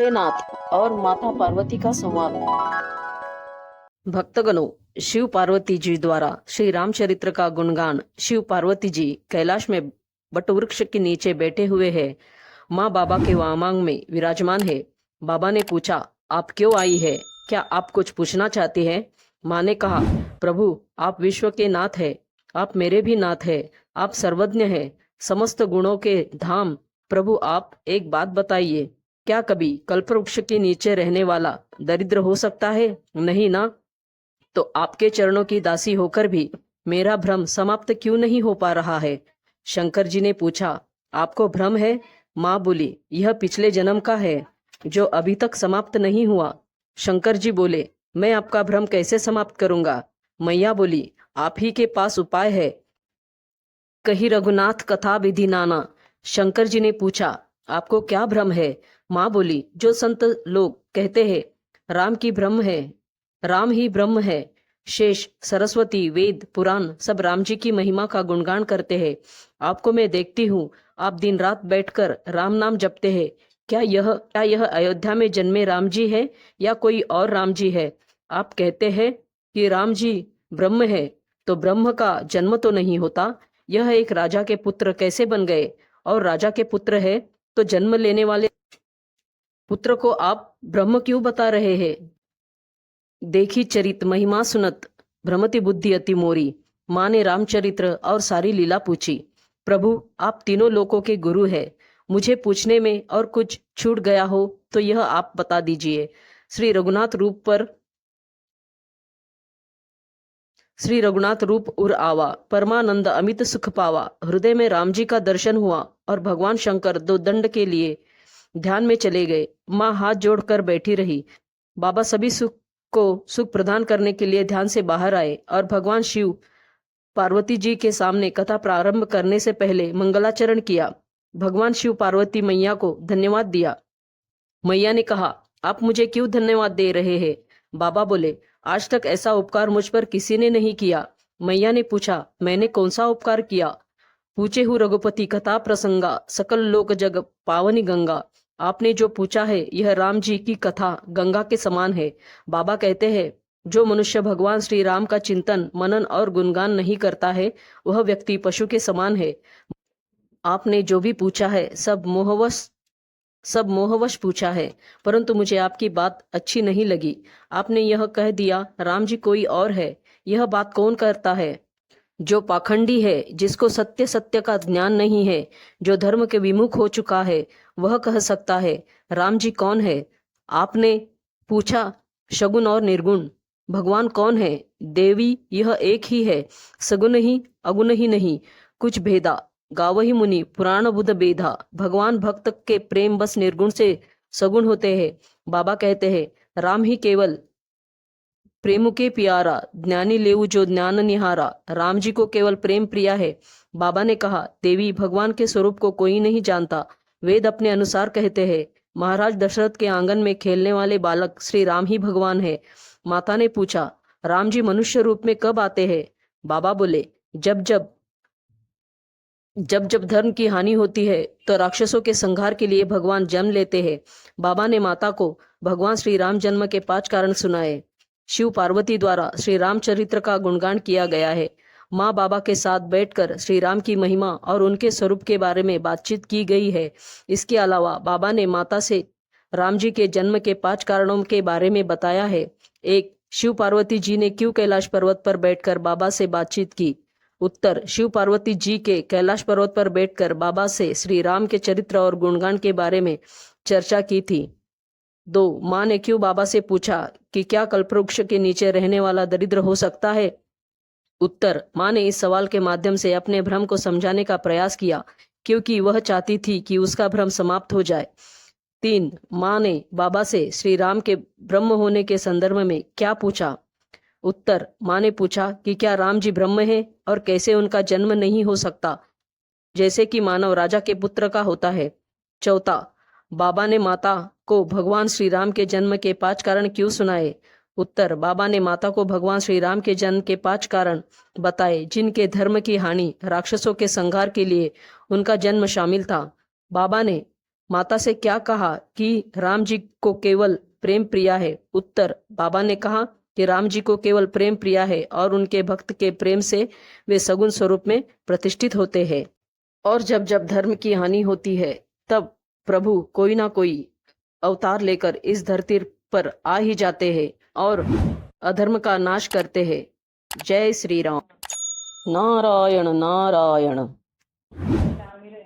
भोलेनाथ और माता पार्वती का संवाद। भक्तगणों, शिव पार्वती जी द्वारा श्री रामचरित्र का गुणगान। शिव पार्वती जी कैलाश में बटवृक्ष के नीचे बैठे हुए हैं। माँ बाबा के वामांग में विराजमान है। बाबा ने पूछा, आप क्यों आई है? क्या आप कुछ पूछना चाहती हैं? माँ ने कहा, प्रभु, आप विश्व के नाथ है, आप मेरे भी नाथ है, आप सर्वज्ञ है, समस्त गुणों के धाम। प्रभु, आप एक बात बताइए, क्या कभी कल्पवृक्ष के नीचे रहने वाला दरिद्र हो सकता है? नहीं ना। तो आपके चरणों की दासी होकर भी मेरा भ्रम समाप्त क्यों नहीं हो पा रहा है? शंकर जी ने पूछा, आपको भ्रम है? माँ बोली, यह पिछले जन्म का है जो अभी तक समाप्त नहीं हुआ। शंकर जी बोले, मैं आपका भ्रम कैसे समाप्त करूंगा? मैया बोली, आप ही के पास उपाय है। कही रघुनाथ कथा विधि नाना। शंकर जी ने पूछा, आपको क्या भ्रम है? माँ बोली, जो संत लोग कहते हैं राम की ब्रह्म है, राम ही ब्रह्म है, शेष सरस्वती वेद पुराण सब राम जी की महिमा का गुणगान करते हैं। आपको मैं देखती हूँ, आप दिन रात बैठकर राम नाम जपते हैं। क्या यह अयोध्या में जन्मे राम जी है या कोई और राम जी है? आप कहते हैं कि राम जी ब्रह्म है, तो ब्रह्म का जन्म तो नहीं होता। यह एक राजा के पुत्र कैसे बन गए? और राजा के पुत्र है तो जन्म लेने वाले पुत्र को आप ब्रह्म क्यों बता रहे हैं? देखी चरित महिमा सुनत भ्रमति बुद्धि अति मोरी। माँ ने रामचरित्र और सारी लीला पूछी। प्रभु, आप तीनों लोकों के गुरु हैं, मुझे पूछने में और कुछ छूट गया हो तो यह आप बता दीजिए। श्री रघुनाथ रूप उर आवा, परमानंद अमित सुख पावा। हृदय में राम जी का दर्शन हुआ और भगवान शंकर दो दंड के लिए ध्यान में चले गए। माँ हाथ जोड़कर बैठी रही। बाबा सभी सुख को सुख प्रदान करने के लिए ध्यान से बाहर आए और भगवान शिव पार्वती जी के सामने कथा प्रारंभ करने से पहले मंगलाचरण किया। भगवान शिव पार्वती मैया को धन्यवाद दिया। मैया ने कहा, आप मुझे क्यों धन्यवाद दे रहे हैं? बाबा बोले, आज तक ऐसा उपकार मुझ पर किसी ने नहीं किया। मैया ने पूछा, मैंने कौन सा उपकार किया? पूछे हूँ रघुपति कथा प्रसंगा, सकल लोक जग पावनी गंगा। आपने जो पूछा है यह राम जी की कथा गंगा के समान है। बाबा कहते हैं, जो मनुष्य भगवान श्री राम का चिंतन मनन और गुणगान नहीं करता है वह व्यक्ति पशु के समान है। आपने जो भी पूछा है सब मोहवश पूछा है, परंतु मुझे आपकी बात अच्छी नहीं लगी। आपने यह कह दिया राम जी कोई और है। यह बात कौन करता है? जो पाखंडी है, जिसको सत्य सत्य का ज्ञान नहीं है, जो धर्म के विमुख हो चुका है, वह कह सकता है राम जी कौन है। आपने पूछा शगुन और निर्गुण, भगवान कौन है? देवी यह एक ही है, सगुन ही अगुण ही नहीं, कुछ भेदा। गावही मुनि पुराण बुध बेधा। भगवान भक्त के प्रेम बस निर्गुण से सगुण होते हैं। बाबा कहते हैं, राम ही केवल प्रेम के प्यारा, ज्ञानी लेऊ जो ज्ञान निहारा। राम जी को केवल प्रेम प्रिया है। बाबा ने कहा, देवी भगवान के स्वरूप को कोई नहीं जानता, वेद अपने अनुसार कहते हैं। महाराज दशरथ के आंगन में खेलने वाले बालक श्री राम ही भगवान है। माता ने पूछा, राम जी मनुष्य रूप में कब आते हैं? बाबा बोले, जब जब धर्म की हानि होती है तो राक्षसों के संहार के लिए भगवान जन्म लेते हैं। बाबा ने माता को भगवान श्री राम जन्म के 5 कारण सुनाए। शिव पार्वती द्वारा श्री रामचरित्र का गुणगान किया गया है। माँ बाबा के साथ बैठकर श्री राम की महिमा और उनके स्वरूप के बारे में बातचीत की गई है। इसके अलावा बाबा ने माता से राम जी के जन्म के 5 कारणों के बारे में बताया है। 1. शिव पार्वती जी ने क्यों कैलाश पर्वत पर बैठकर बाबा से बातचीत की? उत्तर, शिव पार्वती जी के कैलाश पर्वत पर बैठकर बाबा से श्री राम के चरित्र और गुणगान के बारे में चर्चा की थी। 2. माँ ने क्यों बाबा से पूछा कि क्या कल्पवृक्ष के नीचे रहने वाला दरिद्र हो सकता है? उत्तर, माँ ने इस सवाल के माध्यम से अपने भ्रम को समझाने का प्रयास किया, क्योंकि वह चाहती थी कि उसका भ्रम समाप्त हो जाए। 3. माँ ने बाबा से श्री राम के ब्रह्म होने के संदर्भ में क्या पूछा? उत्तर, माँ ने पूछा कि क्या राम जी ब्रह्म है और कैसे उनका जन्म नहीं हो सकता, जैसे कि मानव राजा के पुत्र का होता है। 4. बाबा ने माता को भगवान श्री राम के जन्म के 5 कारण क्यों सुनाए? उत्तर, बाबा ने माता को भगवान श्री राम के जन्म के 5 कारण बताए, जिनके धर्म की हानि राक्षसों के संहार के लिए उनका जन्म शामिल था। बाबा ने माता से क्या कहा कि राम जी को केवल प्रेम प्रिया है? उत्तर, बाबा ने कहा कि राम जी को केवल प्रेम प्रिया है और उनके भक्त के प्रेम से वे सगुण स्वरूप में प्रतिष्ठित होते हैं। और जब जब धर्म की हानि होती है तब प्रभु कोई ना कोई अवतार लेकर इस धरती पर आ ही जाते हैं और अधर्म का नाश करते हैं। जय श्री राम। नारायण नारायण।